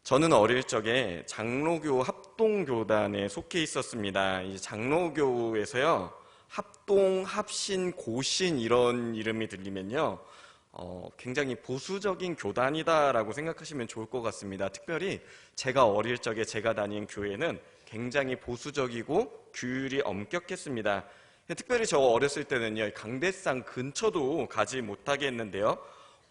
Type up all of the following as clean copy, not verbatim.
저는 어릴 적에 장로교 합동교단에 속해 있었습니다. 이 장로교에서요, 합동, 합신, 고신 이런 이름이 들리면요, 굉장히 보수적인 교단이다라고 생각하시면 좋을 것 같습니다. 특별히 제가 어릴 적에 제가 다닌 교회는 굉장히 보수적이고 규율이 엄격했습니다. 특별히 저 어렸을 때는요, 강대상 근처도 가지 못하게 했는데요.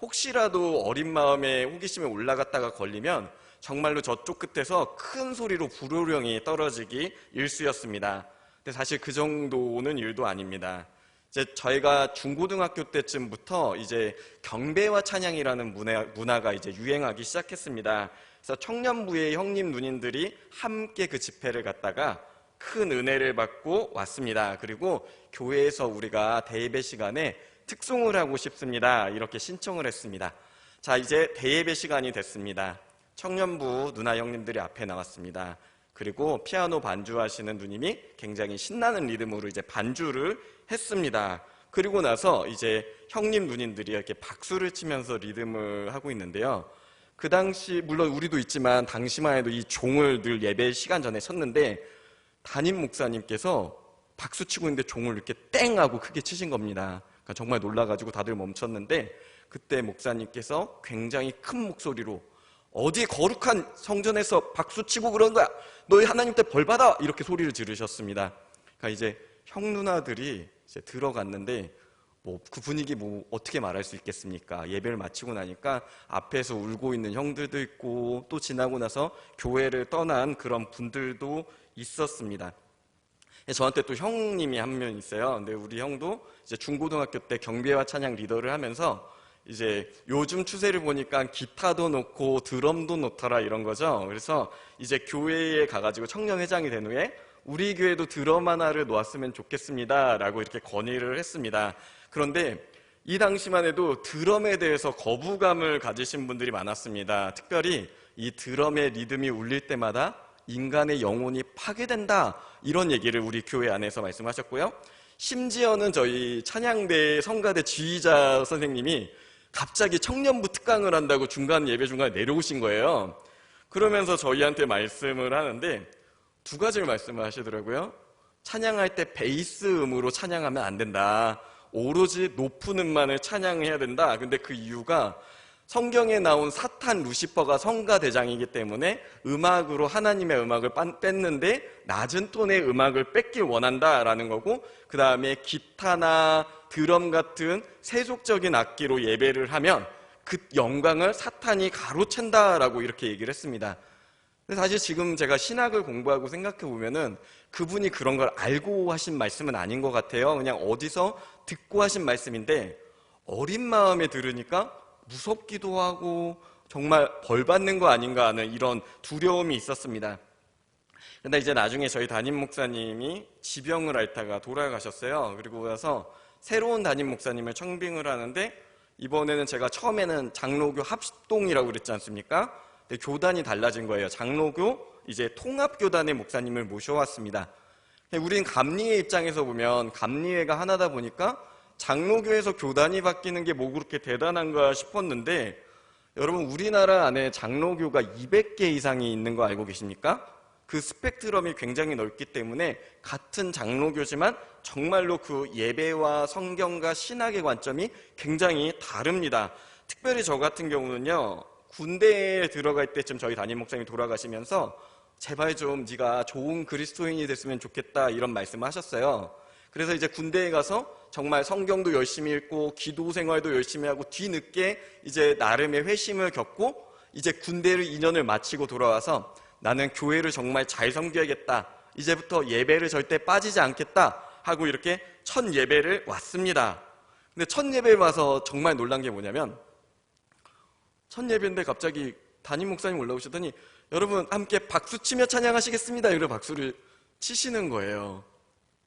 혹시라도 어린 마음에 호기심에 올라갔다가 걸리면 정말로 저쪽 끝에서 큰 소리로 불호령이 떨어지기 일쑤였습니다. 근데 사실 그 정도는 일도 아닙니다. 이제 저희가 중고등학교 때쯤부터 이제 경배와 찬양이라는 문화가 이제 유행하기 시작했습니다. 그래서 청년부의 형님 누님들이 함께 그 집회를 갔다가 큰 은혜를 받고 왔습니다. 그리고 교회에서 우리가 대예배 시간에 특송을 하고 싶습니다. 이렇게 신청을 했습니다. 자, 이제 대예배 시간이 됐습니다. 청년부 누나 형님들이 앞에 나왔습니다. 그리고 피아노 반주하시는 누님이 굉장히 신나는 리듬으로 이제 반주를 했습니다. 그리고 나서 이제 형님 누님들이 이렇게 박수를 치면서 리듬을 하고 있는데요. 그 당시 물론 우리도 있지만 당시만 해도 이 종을 늘 예배 시간 전에 쳤는데 담임 목사님께서 박수 치고 있는데 종을 이렇게 땡 하고 크게 치신 겁니다. 그러니까 정말 놀라가지고 다들 멈췄는데 그때 목사님께서 굉장히 큰 목소리로 어디 거룩한 성전에서 박수치고 그런 거야? 너희 하나님 때 벌 받아! 이렇게 소리를 지르셨습니다. 그러니까 이제 형 누나들이 이제 들어갔는데 그 분위기 어떻게 말할 수 있겠습니까? 예배를 마치고 나니까 앞에서 울고 있는 형들도 있고 또 지나고 나서 교회를 떠난 그런 분들도 있었습니다. 저한테 또 형님이 한 명 있어요. 근데 우리 형도 이제 중고등학교 때 경배와 찬양 리더를 하면서 이제 요즘 추세를 보니까 기타도 놓고 드럼도 놓더라 이런 거죠. 그래서 이제 교회에 가가지고 청년회장이 된 후에 우리 교회도 드럼 하나를 놓았으면 좋겠습니다 라고 이렇게 건의를 했습니다. 그런데 이 당시만 해도 드럼에 대해서 거부감을 가지신 분들이 많았습니다. 특별히 이 드럼의 리듬이 울릴 때마다 인간의 영혼이 파괴된다 이런 얘기를 우리 교회 안에서 말씀하셨고요. 심지어는 저희 찬양대 성가대 지휘자 선생님이 갑자기 청년부 특강을 한다고 예배 중간에 내려오신 거예요. 그러면서 저희한테 말씀을 하는데 두 가지를 말씀을 하시더라고요. 찬양할 때 베이스 음으로 찬양하면 안 된다. 오로지 높은 음만을 찬양해야 된다. 근데 그 이유가 성경에 나온 사탄 루시퍼가 성가대장이기 때문에 음악으로 하나님의 음악을 뺐는데 낮은 톤의 음악을 뺏길 원한다라는 거고, 그 다음에 기타나 드럼 같은 세속적인 악기로 예배를 하면 그 영광을 사탄이 가로챈다라고 이렇게 얘기를 했습니다. 근데 사실 지금 제가 신학을 공부하고 생각해 보면은 그분이 그런 걸 알고 하신 말씀은 아닌 것 같아요. 그냥 어디서 듣고 하신 말씀인데 어린 마음에 들으니까 무섭기도 하고 정말 벌 받는 거 아닌가 하는 이런 두려움이 있었습니다. 근데 이제 나중에 저희 담임 목사님이 지병을 앓다가 돌아가셨어요. 그리고 나서 새로운 담임 목사님을 청빙을 하는데 이번에는 제가 처음에는 장로교 합동이라고 그랬지 않습니까? 근데 교단이 달라진 거예요. 장로교 이제 통합교단의 목사님을 모셔왔습니다. 우린 감리회 입장에서 보면 감리회가 하나다 보니까 장로교에서 교단이 바뀌는 게 뭐 그렇게 대단한가 싶었는데 여러분 우리나라 안에 장로교가 200개 이상이 있는 거 알고 계십니까? 그 스펙트럼이 굉장히 넓기 때문에 같은 장로교지만 정말로 그 예배와 성경과 신학의 관점이 굉장히 다릅니다. 특별히 저 같은 경우는요, 군대에 들어갈 때쯤 저희 담임 목사님이 돌아가시면서 제발 좀 네가 좋은 그리스도인이 됐으면 좋겠다 이런 말씀을 하셨어요. 그래서 이제 군대에 가서 정말 성경도 열심히 읽고 기도 생활도 열심히 하고 뒤늦게 이제 나름의 회심을 겪고 이제 군대를 2년을 마치고 돌아와서 나는 교회를 정말 잘 섬겨야겠다. 이제부터 예배를 절대 빠지지 않겠다 하고 이렇게 첫 예배를 왔습니다. 근데 첫 예배에 와서 정말 놀란 게 뭐냐면 첫 예배인데 갑자기 담임 목사님 올라오시더니 여러분 함께 박수치며 찬양하시겠습니다. 이렇게 박수를 치시는 거예요.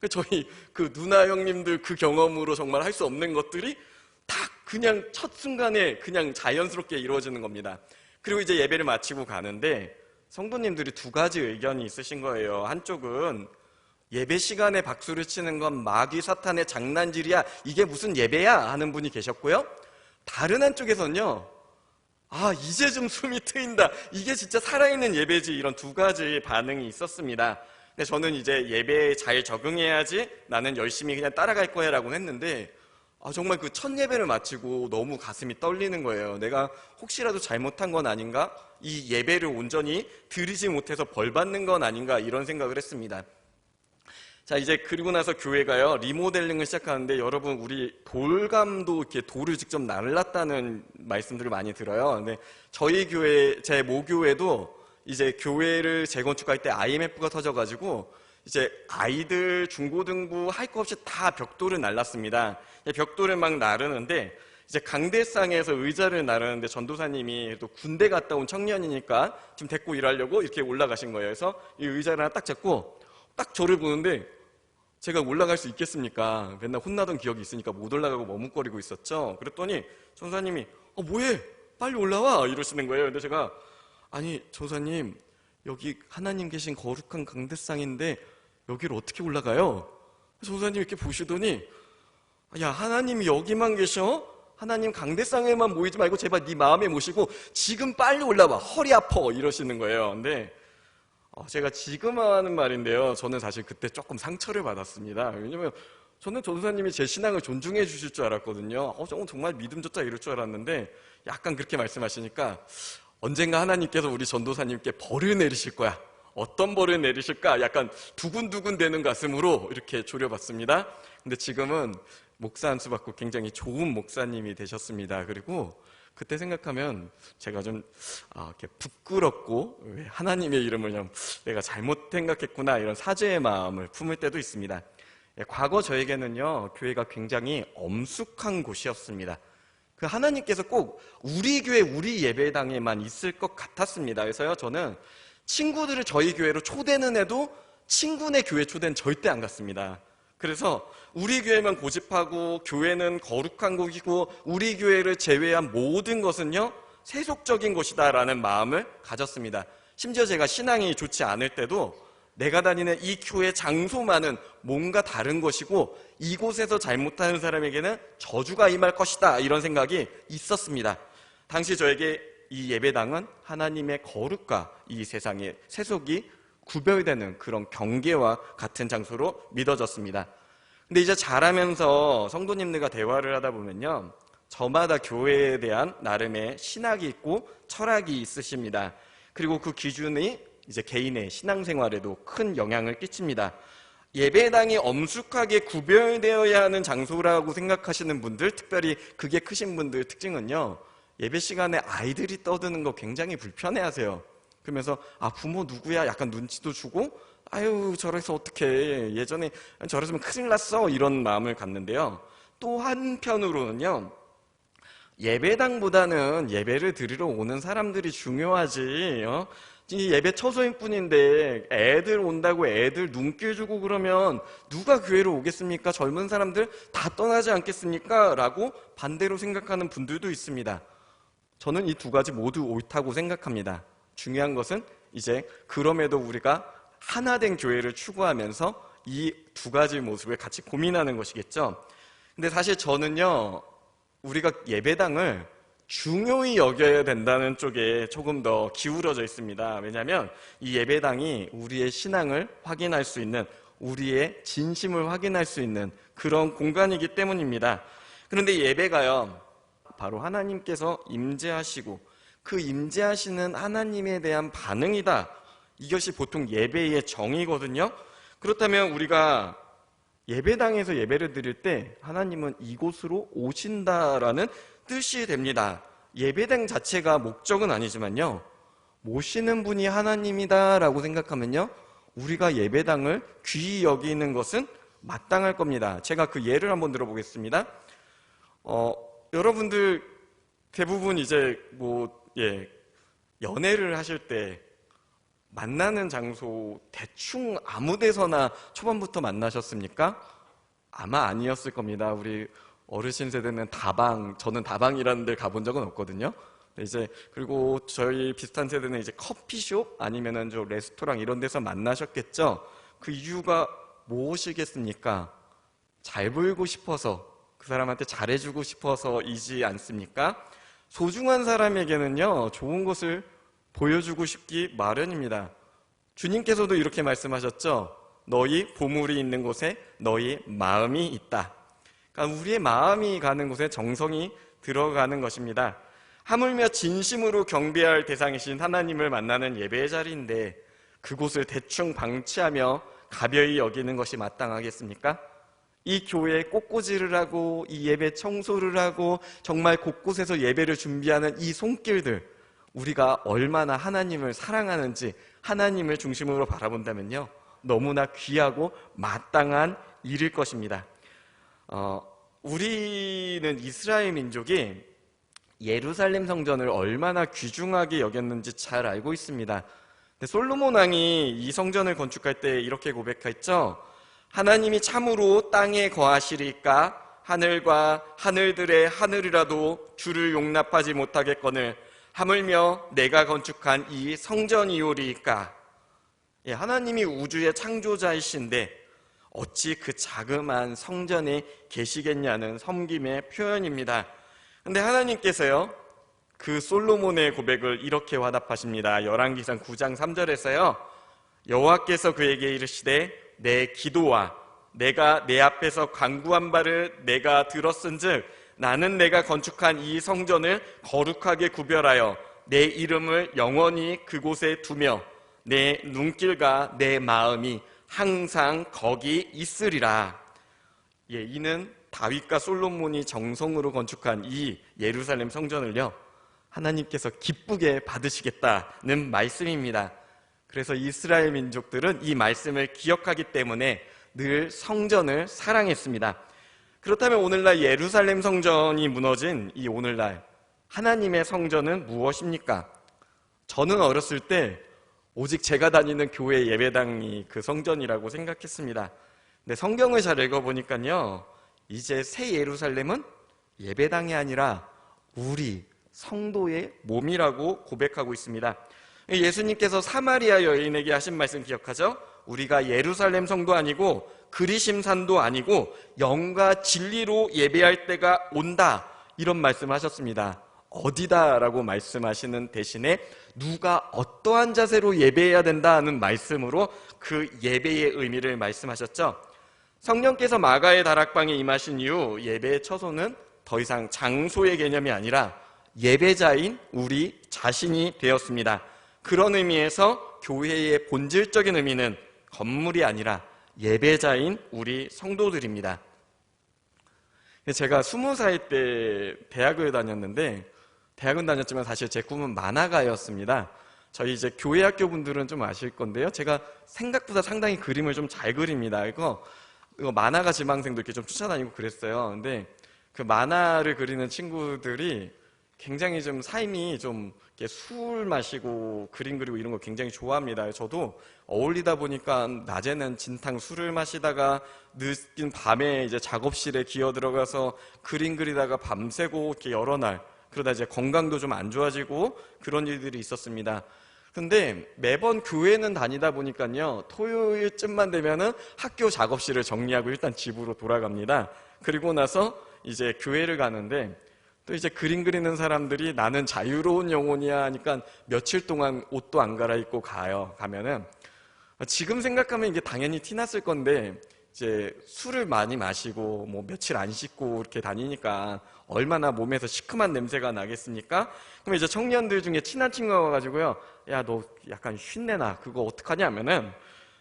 저희 그 누나 형님들 그 경험으로 정말 할 수 없는 것들이 다 그냥 첫 순간에 그냥 자연스럽게 이루어지는 겁니다. 그리고 이제 예배를 마치고 가는데 성도님들이 두 가지 의견이 있으신 거예요. 한쪽은 예배 시간에 박수를 치는 건 마귀 사탄의 장난질이야. 이게 무슨 예배야? 하는 분이 계셨고요. 다른 한쪽에서는요. 아, 이제 좀 숨이 트인다. 이게 진짜 살아있는 예배지. 이런 두 가지 반응이 있었습니다. 근데 저는 이제 예배에 잘 적응해야지 나는 열심히 그냥 따라갈 거야 라고 했는데, 정말 그 첫 예배를 마치고 너무 가슴이 떨리는 거예요. 내가 혹시라도 잘못한 건 아닌가? 이 예배를 온전히 드리지 못해서 벌 받는 건 아닌가? 이런 생각을 했습니다. 자, 이제 그리고 나서 교회가요, 리모델링을 시작하는데, 여러분, 우리 돌감도 이렇게 돌을 직접 날랐다는 말씀들을 많이 들어요. 근데 저희 교회, 제 모교회도 이제 교회를 재건축할 때 IMF가 터져가지고, 이제 아이들 중고등부 할 거 없이 다 벽돌을 날랐습니다. 벽돌을 막 나르는데, 이제 강대상에서 의자를 나르는데 전도사님이 또 군대 갔다 온 청년이니까 지금 데리고 일하려고 이렇게 올라가신 거예요. 그래서 이 의자를 하나 딱 잡고 딱 저를 보는데, 제가 올라갈 수 있겠습니까? 맨날 혼나던 기억이 있으니까 못 올라가고 머뭇거리고 있었죠. 그랬더니 전사님이 뭐해? 빨리 올라와! 이러시는 거예요. 근데 제가 아니 전사님, 여기 하나님 계신 거룩한 강대상인데 여기를 어떻게 올라가요? 전사님이 이렇게 보시더니 야, 하나님이 여기만 계셔? 하나님 강대상에만 모이지 말고 제발 네 마음에 모시고 지금 빨리 올라와. 허리 아파! 이러시는 거예요. 근데 제가 지금 하는 말인데요, 저는 사실 그때 조금 상처를 받았습니다. 왜냐면 저는 전도사님이 제 신앙을 존중해 주실 줄 알았거든요. 정말 믿음 좋다 이럴 줄 알았는데 약간 그렇게 말씀하시니까 언젠가 하나님께서 우리 전도사님께 벌을 내리실 거야. 어떤 벌을 내리실까? 약간 두근두근 되는 가슴으로 이렇게 조려봤습니다. 근데 지금은 목사 한 수 받고 굉장히 좋은 목사님이 되셨습니다. 그리고 그때 생각하면 제가 좀 이렇게 부끄럽고, 왜 하나님의 이름을 좀 내가 잘못 생각했구나, 이런 사죄의 마음을 품을 때도 있습니다. 과거 저에게는요, 교회가 굉장히 엄숙한 곳이었습니다. 그 하나님께서 꼭 우리 교회, 우리 예배당에만 있을 것 같았습니다. 그래서요, 저는 친구들을 저희 교회로 초대는 해도 친구네 교회 초대는 절대 안 갔습니다. 그래서 우리 교회만 고집하고 교회는 거룩한 곳이고 우리 교회를 제외한 모든 것은요, 세속적인 곳이다라는 마음을 가졌습니다. 심지어 제가 신앙이 좋지 않을 때도 내가 다니는 이 교회 장소만은 뭔가 다른 것이고 이곳에서 잘못하는 사람에게는 저주가 임할 것이다, 이런 생각이 있었습니다. 당시 저에게 이 예배당은 하나님의 거룩과 이 세상의 세속이 구별되는 그런 경계와 같은 장소로 믿어졌습니다. 근데 이제 자라면서 성도님들과 대화를 하다 보면요, 저마다 교회에 대한 나름의 신학이 있고 철학이 있으십니다. 그리고 그 기준이 이제 개인의 신앙생활에도 큰 영향을 끼칩니다. 예배당이 엄숙하게 구별되어야 하는 장소라고 생각하시는 분들, 특별히 그게 크신 분들 특징은요, 예배 시간에 아이들이 떠드는 거 굉장히 불편해하세요. 그러면서 부모 누구야? 약간 눈치도 주고, 아유 저래서 어떡해, 예전에 저랬으면 큰일 났어, 이런 마음을 갖는데요. 또 한편으로는요, 예배당보다는 예배를 드리러 오는 사람들이 중요하지, 이 예배 처소일 뿐인데 애들 온다고 애들 눈길 주고 그러면 누가 교회로 오겠습니까? 젊은 사람들 다 떠나지 않겠습니까? 라고 반대로 생각하는 분들도 있습니다. 저는 이 두 가지 모두 옳다고 생각합니다. 중요한 것은 이제 그럼에도 우리가 하나된 교회를 추구하면서 이 두 가지 모습을 같이 고민하는 것이겠죠. 근데 사실 저는요, 우리가 예배당을 중요히 여겨야 된다는 쪽에 조금 더 기울어져 있습니다. 왜냐하면 이 예배당이 우리의 신앙을 확인할 수 있는, 우리의 진심을 확인할 수 있는 그런 공간이기 때문입니다. 그런데 예배가요, 바로 하나님께서 임재하시고 그 임재하시는 하나님에 대한 반응이다. 이것이 보통 예배의 정의거든요. 그렇다면 우리가 예배당에서 예배를 드릴 때 하나님은 이곳으로 오신다라는 뜻이 됩니다. 예배당 자체가 목적은 아니지만요, 모시는 분이 하나님이다라고 생각하면요, 우리가 예배당을 귀히 여기는 것은 마땅할 겁니다. 제가 그 예를 한번 들어보겠습니다. 여러분들 대부분 이제 연애를 하실 때 만나는 장소 대충 아무 데서나 초반부터 만나셨습니까? 아마 아니었을 겁니다. 우리 어르신 세대는 다방, 저는 다방이라는 데 가본 적은 없거든요. 그리고 저희 비슷한 세대는 이제 커피숍 아니면은 저 레스토랑 이런 데서 만나셨겠죠. 그 이유가 무엇이겠습니까? 잘 보이고 싶어서, 그 사람한테 잘해주고 싶어서이지 않습니까? 소중한 사람에게는요, 좋은 것을 보여주고 싶기 마련입니다. 주님께서도 이렇게 말씀하셨죠. 너희 보물이 있는 곳에 너희 마음이 있다. 그러니까 우리의 마음이 가는 곳에 정성이 들어가는 것입니다. 하물며 진심으로 경배할 대상이신 하나님을 만나는 예배의 자리인데 그곳을 대충 방치하며 가벼이 여기는 것이 마땅하겠습니까? 이 교회에 꽃꽂이를 하고 이 예배 청소를 하고 정말 곳곳에서 예배를 준비하는 이 손길들, 우리가 얼마나 하나님을 사랑하는지 하나님을 중심으로 바라본다면요, 너무나 귀하고 마땅한 일일 것입니다. 우리는 이스라엘 민족이 예루살렘 성전을 얼마나 귀중하게 여겼는지 잘 알고 있습니다. 근데 솔로몬 왕이 이 성전을 건축할 때 이렇게 고백했죠. 하나님이 참으로 땅에 거하시리까 하늘과 하늘들의 하늘이라도 주를 용납하지 못하겠거늘 하물며 내가 건축한 이 성전이오리까. 하나님이 우주의 창조자이신데 어찌 그 자그마한 성전에 계시겠냐는 섬김의 표현입니다. 근데 하나님께서요, 그 솔로몬의 고백을 이렇게 화답하십니다. 열왕기상 9장 3절에서요, 여호와께서 그에게 이르시되 내 기도와 내가 내 앞에서 간구한 바를 내가 들었은즉 나는 내가 건축한 이 성전을 거룩하게 구별하여 내 이름을 영원히 그곳에 두며 내 눈길과 내 마음이 항상 거기 있으리라. 이는 다윗과 솔로몬이 정성으로 건축한 이 예루살렘 성전을요, 하나님께서 기쁘게 받으시겠다는 말씀입니다. 그래서 이스라엘 민족들은 이 말씀을 기억하기 때문에 늘 성전을 사랑했습니다. 그렇다면 오늘날 예루살렘 성전이 무너진 이 오늘날 하나님의 성전은 무엇입니까? 저는 어렸을 때 오직 제가 다니는 교회 예배당이 그 성전이라고 생각했습니다. 근데 성경을 잘 읽어보니까요, 이제 새 예루살렘은 예배당이 아니라 우리 성도의 몸이라고 고백하고 있습니다. 예수님께서 사마리아 여인에게 하신 말씀 기억하죠? 우리가 예루살렘 성도 아니고 그리심산도 아니고 영과 진리로 예배할 때가 온다, 이런 말씀을 하셨습니다. 어디다라고 말씀하시는 대신에 누가 어떠한 자세로 예배해야 된다는 말씀으로 그 예배의 의미를 말씀하셨죠. 성령께서 마가의 다락방에 임하신 이후 예배의 처소는 더 이상 장소의 개념이 아니라 예배자인 우리 자신이 되었습니다. 그런 의미에서 교회의 본질적인 의미는 건물이 아니라 예배자인 우리 성도들입니다. 제가 20살 때 대학을 다녔는데, 대학은 다녔지만 사실 제 꿈은 만화가였습니다. 저희 이제 교회 학교 분들은 좀 아실 건데요, 제가 생각보다 상당히 그림을 좀 잘 그립니다. 이거 만화가 지망생도 이렇게 좀 쫓아다니고 그랬어요. 근데 그 만화를 그리는 친구들이 굉장히 좀 삶이 좀 이렇게 술 마시고 그림 그리고 이런 거 굉장히 좋아합니다. 저도 어울리다 보니까 낮에는 진탕 술을 마시다가 늦은 밤에 이제 작업실에 기어 들어가서 그림 그리다가 밤새고 이렇게 여러 날, 그러다 이제 건강도 좀 안 좋아지고 그런 일들이 있었습니다. 근데 매번 교회는 다니다 보니까요, 토요일쯤만 되면은 학교 작업실을 정리하고 일단 집으로 돌아갑니다. 그리고 나서 이제 교회를 가는데, 또 이제 그림 그리는 사람들이 나는 자유로운 영혼이야 하니까 며칠 동안 옷도 안 갈아입고 가면은, 지금 생각하면 이게 당연히 티났을 건데, 이제 술을 많이 마시고 뭐 며칠 안 씻고 이렇게 다니니까 얼마나 몸에서 시큼한 냄새가 나겠습니까? 그럼 이제 청년들 중에 친한 친구가 와가지고요, 야, 너 약간 쉰내나, 그거 어떡하냐 하면은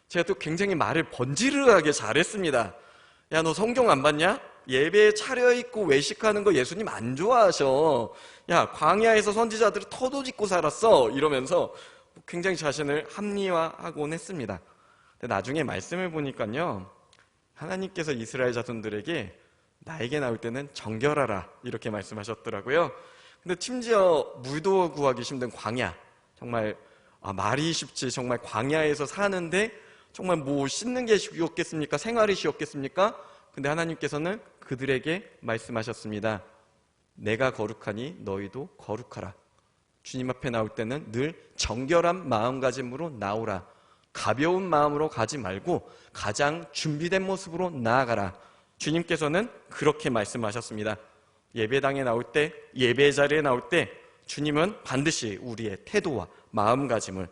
제가 또 굉장히 말을 번지르르하게 잘했습니다. 야, 너 성경 안 봤냐? 예배에 차려입고 외식하는 거 예수님 안 좋아하셔. 야, 광야에서 선지자들이 터도 짚고 살았어, 이러면서 굉장히 자신을 합리화하곤 했습니다. 근데 나중에 말씀을 보니까요, 하나님께서 이스라엘 자손들에게 나에게 나올 때는 정결하라, 이렇게 말씀하셨더라고요. 근데 심지어 물도 구하기 힘든 광야, 정말 말이 쉽지 정말 광야에서 사는데 정말 뭐 씻는 게 쉬웠겠습니까? 생활이 쉬웠겠습니까? 근데 하나님께서는 그들에게 말씀하셨습니다. 내가 거룩하니 너희도 거룩하라. 주님 앞에 나올 때는 늘 정결한 마음가짐으로 나오라. 가벼운 마음으로 가지 말고 가장 준비된 모습으로 나아가라. 주님께서는 그렇게 말씀하셨습니다. 예배당에 나올 때, 예배 자리에 나올 때 주님은 반드시 우리의 태도와 마음가짐을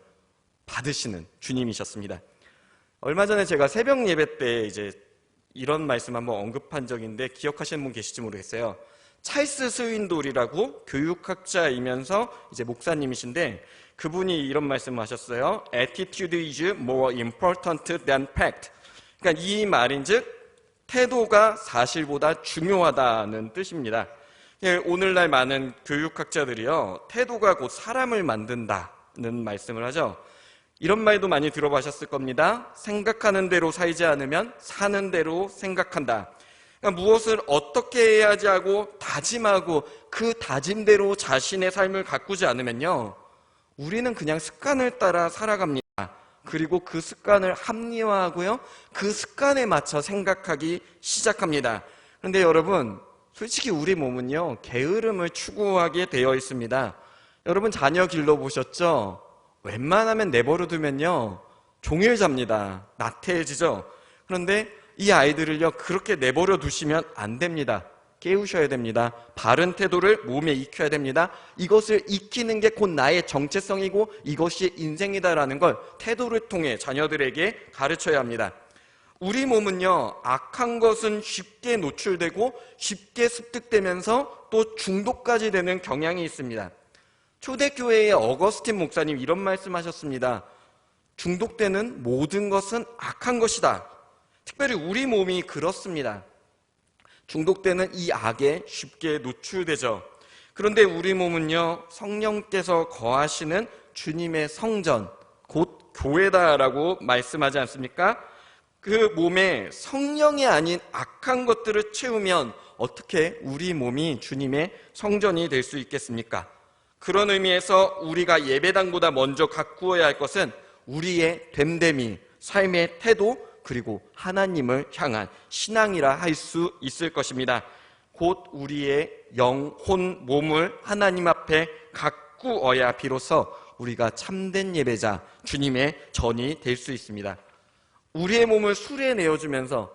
받으시는 주님이셨습니다. 얼마 전에 제가 새벽 예배 때 이제 이런 말씀 한번 언급한 적인데 기억하시는 분 계실지 모르겠어요. 찰스 스윈돌이라고 교육학자이면서 이제 목사님이신데 그분이 이런 말씀을 하셨어요. Attitude is more important than fact. 그러니까 이 말인즉 태도가 사실보다 중요하다는 뜻입니다. 오늘날 많은 교육학자들이요, 태도가 곧 사람을 만든다는 말씀을 하죠. 이런 말도 많이 들어보셨을 겁니다. 생각하는 대로 살지 않으면 사는 대로 생각한다. 그러니까 무엇을 어떻게 해야지 하고 다짐하고 그 다짐대로 자신의 삶을 가꾸지 않으면요, 우리는 그냥 습관을 따라 살아갑니다. 그리고 그 습관을 합리화하고요, 그 습관에 맞춰 생각하기 시작합니다. 그런데 여러분, 솔직히 우리 몸은요, 게으름을 추구하게 되어 있습니다. 여러분 자녀 길러보셨죠? 웬만하면 내버려두면요, 종일 잡니다. 나태해지죠? 그런데 이 아이들을요, 그렇게 내버려두시면 안 됩니다. 깨우셔야 됩니다. 바른 태도를 몸에 익혀야 됩니다. 이것을 익히는 게 곧 나의 정체성이고 이것이 인생이다라는 걸 태도를 통해 자녀들에게 가르쳐야 합니다. 우리 몸은요, 악한 것은 쉽게 노출되고 쉽게 습득되면서 또 중독까지 되는 경향이 있습니다. 초대교회의 어거스틴 목사님 이런 말씀하셨습니다. 중독되는 모든 것은 악한 것이다. 특별히 우리 몸이 그렇습니다. 중독되는 이 악에 쉽게 노출되죠. 그런데 우리 몸은요, 성령께서 거하시는 주님의 성전, 곧 교회다라고 말씀하지 않습니까? 그 몸에 성령이 아닌 악한 것들을 채우면 어떻게 우리 몸이 주님의 성전이 될 수 있겠습니까? 그런 의미에서 우리가 예배당보다 먼저 가꾸어야 할 것은 우리의 됨됨이, 삶의 태도, 그리고 하나님을 향한 신앙이라 할 수 있을 것입니다. 곧 우리의 영혼, 몸을 하나님 앞에 가꾸어야 비로소 우리가 참된 예배자, 주님의 전이 될 수 있습니다. 우리의 몸을 술에 내어주면서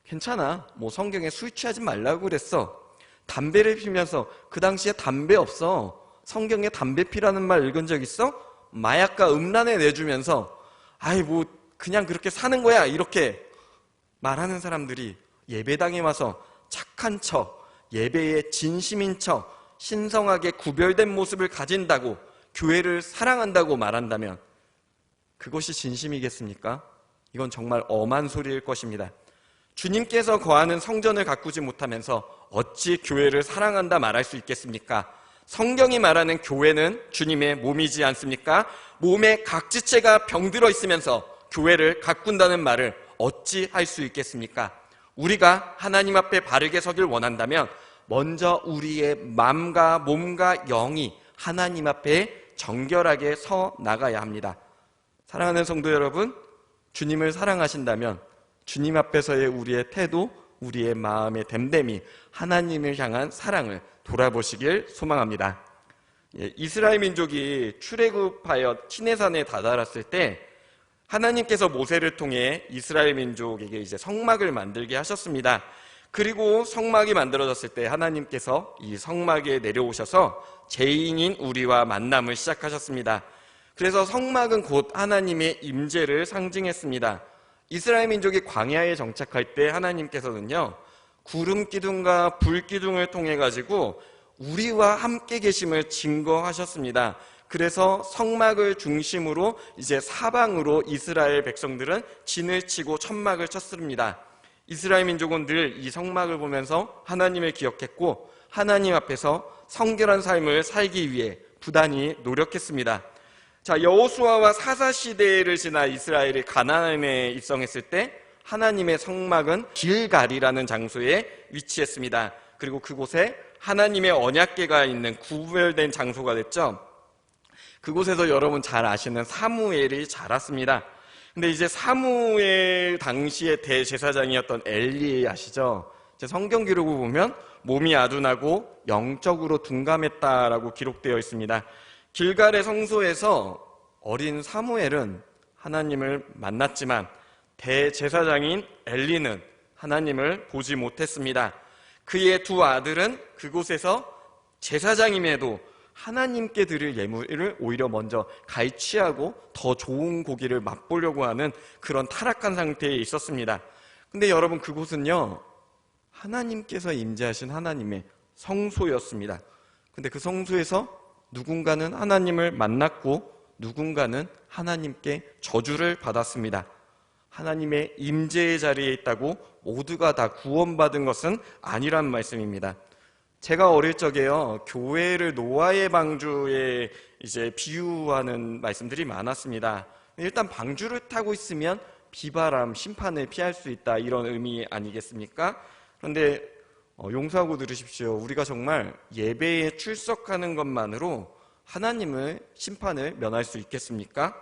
괜찮아, 뭐 성경에 술 취하지 말라고 그랬어. 담배를 피면서 그 당시에 담배 없어. 성경에 담배 피라는 말 읽은 적 있어? 마약과 음란에 내주면서 아이 뭐 그냥 그렇게 사는 거야 이렇게 말하는 사람들이 예배당에 와서 착한 척, 예배에 진심인 척, 신성하게 구별된 모습을 가진다고 교회를 사랑한다고 말한다면 그것이 진심이겠습니까? 이건 정말 엄한 소리일 것입니다. 주님께서 거하는 성전을 가꾸지 못하면서 어찌 교회를 사랑한다 말할 수 있겠습니까? 성경이 말하는 교회는 주님의 몸이지 않습니까? 몸에 각 지체가 병들어 있으면서 교회를 가꾼다는 말을 어찌 할 수 있겠습니까? 우리가 하나님 앞에 바르게 서길 원한다면 먼저 우리의 마음과 몸과 영이 하나님 앞에 정결하게 서 나가야 합니다. 사랑하는 성도 여러분, 주님을 사랑하신다면 주님 앞에서의 우리의 태도, 우리의 마음의 됨됨이, 하나님을 향한 사랑을 돌아보시길 소망합니다. 이스라엘 민족이 출애굽하여 시내산에 다다랐을 때 하나님께서 모세를 통해 이스라엘 민족에게 이제 성막을 만들게 하셨습니다. 그리고 성막이 만들어졌을 때 하나님께서 이 성막에 내려오셔서 죄인인 우리와 만남을 시작하셨습니다. 그래서 성막은 곧 하나님의 임재를 상징했습니다. 이스라엘 민족이 광야에 정착할 때 하나님께서는요, 구름 기둥과 불 기둥을 통해 가지고 우리와 함께 계심을 증거하셨습니다. 그래서 성막을 중심으로 이제 사방으로 이스라엘 백성들은 진을 치고 천막을 쳤습니다. 이스라엘 민족은 늘 이 성막을 보면서 하나님을 기억했고 하나님 앞에서 성결한 삶을 살기 위해 부단히 노력했습니다. 자, 여호수아와 사사 시대를 지나 이스라엘이 가나안에 입성했을 때 하나님의 성막은 길갈이라는 장소에 위치했습니다. 그리고 그곳에 하나님의 언약궤가 있는 구별된 장소가 됐죠. 그곳에서 여러분 잘 아시는 사무엘이 자랐습니다. 근데 이제 사무엘 당시의 대제사장이었던 엘리 아시죠? 성경 기록을 보면 몸이 아둔하고 영적으로 둔감했다라고 기록되어 있습니다. 길갈의 성소에서 어린 사무엘은 하나님을 만났지만 대제사장인 엘리는 하나님을 보지 못했습니다. 그의 두 아들은 그곳에서 제사장임에도 하나님께 드릴 예물을 오히려 먼저 갈취하고 더 좋은 고기를 맛보려고 하는 그런 타락한 상태에 있었습니다. 근데 여러분, 그곳은요, 하나님께서 임재하신 하나님의 성소였습니다. 근데 그 성소에서 누군가는 하나님을 만났고 누군가는 하나님께 저주를 받았습니다. 하나님의 임재의 자리에 있다고 모두가 다 구원받은 것은 아니란 말씀입니다. 제가 어릴 적에요, 교회를 노아의 방주에 이제 비유하는 말씀들이 많았습니다. 일단 방주를 타고 있으면 비바람, 심판을 피할 수 있다, 이런 의미 아니겠습니까? 그런데 용서하고 들으십시오. 우리가 정말 예배에 출석하는 것만으로 하나님의 심판을 면할 수 있겠습니까?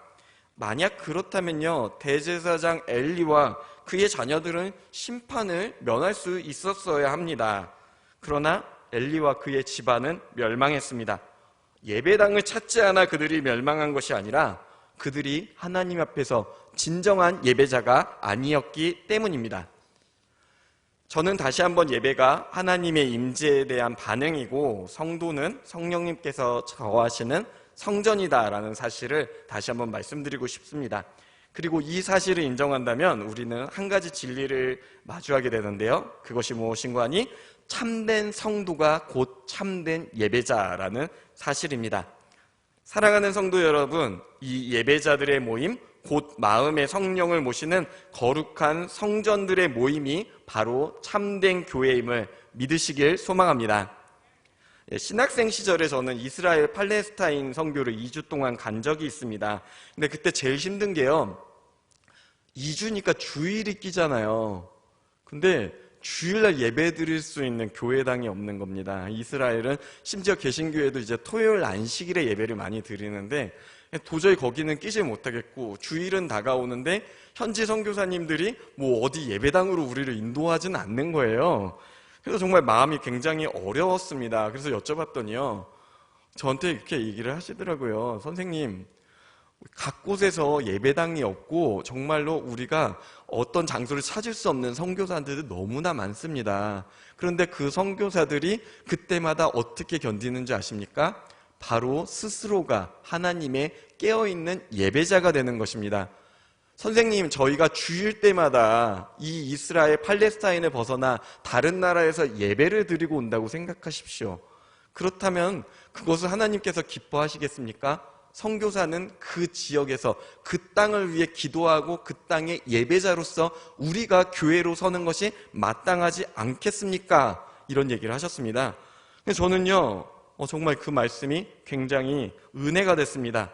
만약 그렇다면요, 대제사장 엘리와 그의 자녀들은 심판을 면할 수 있었어야 합니다. 그러나 엘리와 그의 집안은 멸망했습니다. 예배당을 찾지 않아 그들이 멸망한 것이 아니라 그들이 하나님 앞에서 진정한 예배자가 아니었기 때문입니다. 저는 다시 한번 예배가 하나님의 임재에 대한 반응이고 성도는 성령님께서 거하시는 성전이다라는 사실을 다시 한번 말씀드리고 싶습니다. 그리고 이 사실을 인정한다면 우리는 한 가지 진리를 마주하게 되는데요. 그것이 무엇인가 하니 참된 성도가 곧 참된 예배자라는 사실입니다. 사랑하는 성도 여러분, 이 예배자들의 모임, 곧 마음의 성령을 모시는 거룩한 성전들의 모임이 바로 참된 교회임을 믿으시길 소망합니다. 신학생 시절에 저는 이스라엘 팔레스타인 선교를 2주 동안 간 적이 있습니다. 근데 그때 제일 힘든 게요, 2주니까 주일이 끼잖아요. 근데 주일날 예배 드릴 수 있는 교회당이 없는 겁니다. 이스라엘은 심지어 개신교회도 이제 토요일 안식일에 예배를 많이 드리는데 도저히 거기는 끼지 못하겠고, 주일은 다가오는데 현지 선교사님들이 뭐 어디 예배당으로 우리를 인도하지는 않는 거예요. 그래서 정말 마음이 굉장히 어려웠습니다. 그래서 여쭤봤더니요, 저한테 이렇게 얘기를 하시더라고요. 선생님, 각 곳에서 예배당이 없고 정말로 우리가 어떤 장소를 찾을 수 없는 선교사들이 너무나 많습니다. 그런데 그 선교사들이 그때마다 어떻게 견디는지 아십니까? 바로 스스로가 하나님의 깨어있는 예배자가 되는 것입니다. 선생님, 저희가 주일 때마다 이 이스라엘 팔레스타인을 벗어나 다른 나라에서 예배를 드리고 온다고 생각하십시오. 그렇다면 그것을 하나님께서 기뻐하시겠습니까? 선교사는 그 지역에서 그 땅을 위해 기도하고 그 땅의 예배자로서 우리가 교회로 서는 것이 마땅하지 않겠습니까? 이런 얘기를 하셨습니다. 근데 저는요, 정말 그 말씀이 굉장히 은혜가 됐습니다.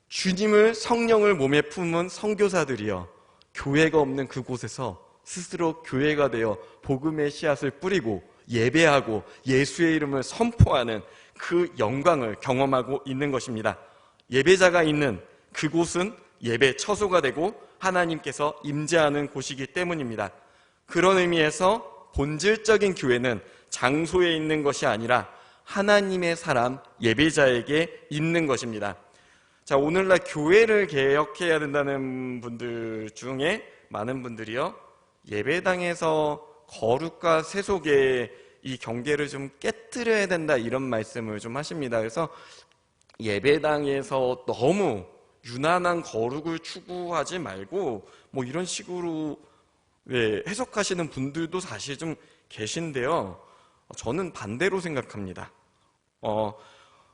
주님을, 성령을 몸에 품은 선교사들이요, 교회가 없는 그곳에서 스스로 교회가 되어 복음의 씨앗을 뿌리고 예배하고 예수의 이름을 선포하는 그 영광을 경험하고 있는 것입니다. 예배자가 있는 그곳은 예배 처소가 되고 하나님께서 임재하는 곳이기 때문입니다. 그런 의미에서 본질적인 교회는 장소에 있는 것이 아니라 하나님의 사람, 예배자에게 있는 것입니다. 자, 오늘날 교회를 개혁해야 된다는 분들 중에 많은 분들이요, 예배당에서 거룩과 세속의 이 경계를 좀 깨트려야 된다, 이런 말씀을 좀 하십니다. 그래서 예배당에서 너무 유난한 거룩을 추구하지 말고 뭐 이런 식으로 해석하시는 분들도 사실 좀 계신데요, 저는 반대로 생각합니다.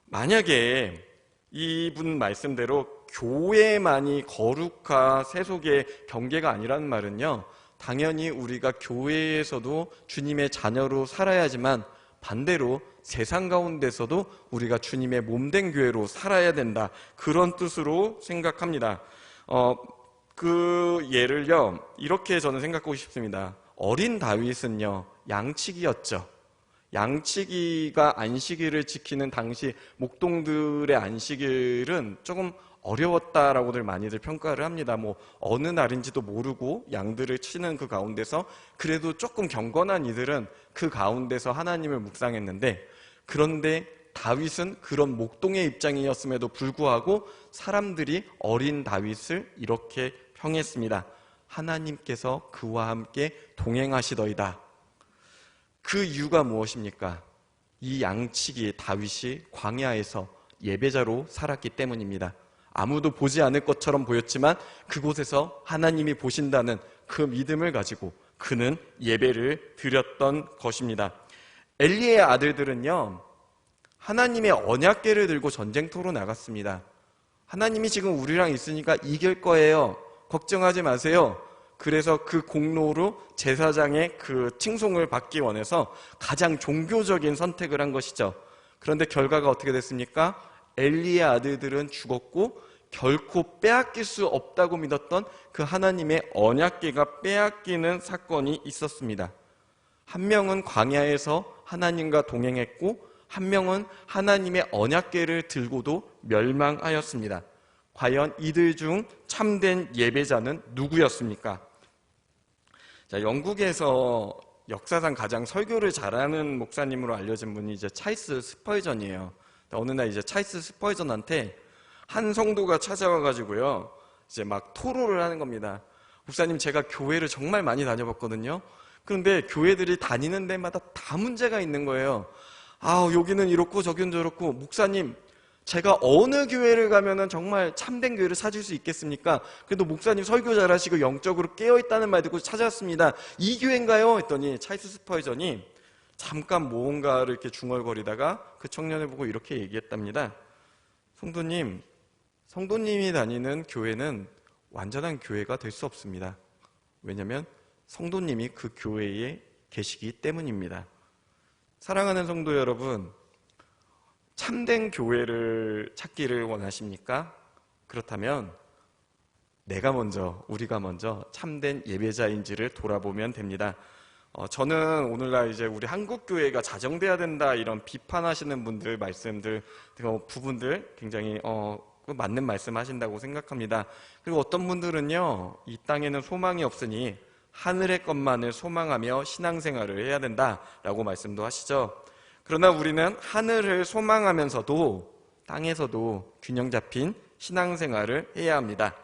만약에 이분 말씀대로 교회만이 거룩과 세속의 경계가 아니라는 말은요, 당연히 우리가 교회에서도 주님의 자녀로 살아야지만 반대로 세상 가운데서도 우리가 주님의 몸된 교회로 살아야 된다, 그런 뜻으로 생각합니다. 그 예를요, 이렇게 저는 생각하고 싶습니다. 어린 다윗은요, 양치기였죠. 양치기가 안식일을 지키는 당시 목동들의 안식일은 조금 어려웠다라고들 많이들 평가를 합니다. 뭐 어느 날인지도 모르고 양들을 치는 그 가운데서 그래도 조금 경건한 이들은 그 가운데서 하나님을 묵상했는데, 그런데 다윗은 그런 목동의 입장이었음에도 불구하고 사람들이 어린 다윗을 이렇게 평했습니다. 하나님께서 그와 함께 동행하시더이다. 그 이유가 무엇입니까? 이 양치기 다윗이 광야에서 예배자로 살았기 때문입니다. 아무도 보지 않을 것처럼 보였지만 그곳에서 하나님이 보신다는 그 믿음을 가지고 그는 예배를 드렸던 것입니다. 엘리의 아들들은요, 하나님의 언약궤를 들고 전쟁터로 나갔습니다. 하나님이 지금 우리랑 있으니까 이길 거예요. 걱정하지 마세요. 그래서 그 공로로 제사장의 그 칭송을 받기 원해서 가장 종교적인 선택을 한 것이죠. 그런데 결과가 어떻게 됐습니까? 엘리의 아들들은 죽었고 결코 빼앗길 수 없다고 믿었던 그 하나님의 언약궤가 빼앗기는 사건이 있었습니다. 한 명은 광야에서 하나님과 동행했고 한 명은 하나님의 언약궤를 들고도 멸망하였습니다. 과연 이들 중 참된 예배자는 누구였습니까? 자, 영국에서 역사상 가장 설교를 잘하는 목사님으로 알려진 분이 이제 찰스 스펄전이에요. 어느 날 이제 찰스 스펄전한테 한 성도가 찾아와가지고요, 이제 막 토로를 하는 겁니다. 목사님, 제가 교회를 정말 많이 다녀봤거든요. 그런데 교회들이 다니는 데마다 다 문제가 있는 거예요. 여기는 이렇고 저기는 저렇고, 목사님, 제가 어느 교회를 가면은 정말 참된 교회를 찾을 수 있겠습니까? 그래도 목사님 설교 잘하시고 영적으로 깨어있다는 말 듣고 찾아왔습니다. 이 교회인가요? 했더니 찰스 스펄전이 잠깐 무언가를 이렇게 중얼거리다가 그 청년을 보고 이렇게 얘기했답니다. 성도님이 다니는 교회는 완전한 교회가 될 수 없습니다. 왜냐하면 성도님이 그 교회에 계시기 때문입니다. 사랑하는 성도 여러분, 참된 교회를 찾기를 원하십니까? 그렇다면 우리가 먼저 참된 예배자인지를 돌아보면 됩니다. 저는 오늘날 이제 우리 한국 교회가 자정돼야 된다 이런 비판하시는 분들 말씀들, 부분들 굉장히 맞는 말씀하신다고 생각합니다. 그리고 어떤 분들은요, 이 땅에는 소망이 없으니 하늘의 것만을 소망하며 신앙생활을 해야 된다라고 말씀도 하시죠. 그러나 우리는 하늘을 소망하면서도 땅에서도 균형 잡힌 신앙생활을 해야 합니다.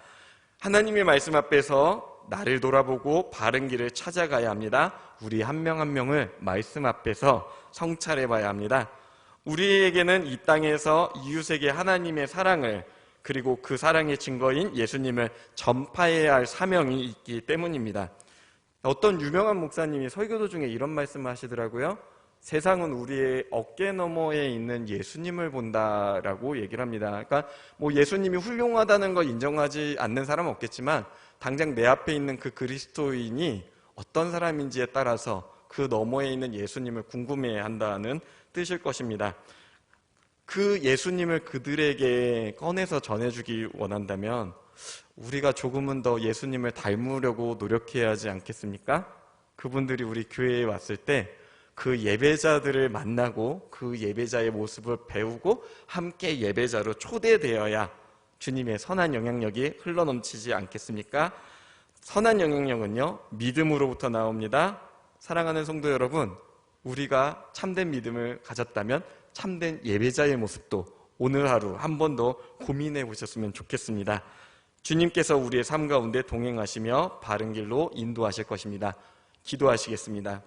하나님의 말씀 앞에서 나를 돌아보고 바른 길을 찾아가야 합니다. 우리 한 명 한 명을 말씀 앞에서 성찰해 봐야 합니다. 우리에게는 이 땅에서 이웃에게 하나님의 사랑을, 그리고 그 사랑의 증거인 예수님을 전파해야 할 사명이 있기 때문입니다. 어떤 유명한 목사님이 설교 중에 이런 말씀을 하시더라고요. 세상은 우리의 어깨 너머에 있는 예수님을 본다라고 얘기를 합니다. 그러니까 예수님이 훌륭하다는 걸 인정하지 않는 사람은 없겠지만 당장 내 앞에 있는 그 그리스도인이 어떤 사람인지에 따라서 그 너머에 있는 예수님을 궁금해한다는 뜻일 것입니다. 그 예수님을 그들에게 꺼내서 전해주기 원한다면 우리가 조금은 더 예수님을 닮으려고 노력해야 하지 않겠습니까? 그분들이 우리 교회에 왔을 때 그 예배자들을 만나고 그 예배자의 모습을 배우고 함께 예배자로 초대되어야 주님의 선한 영향력이 흘러넘치지 않겠습니까? 선한 영향력은요, 믿음으로부터 나옵니다. 사랑하는 성도 여러분, 우리가 참된 믿음을 가졌다면 참된 예배자의 모습도 오늘 하루 한 번 더 고민해 보셨으면 좋겠습니다. 주님께서 우리의 삶 가운데 동행하시며 바른 길로 인도하실 것입니다. 기도하시겠습니다.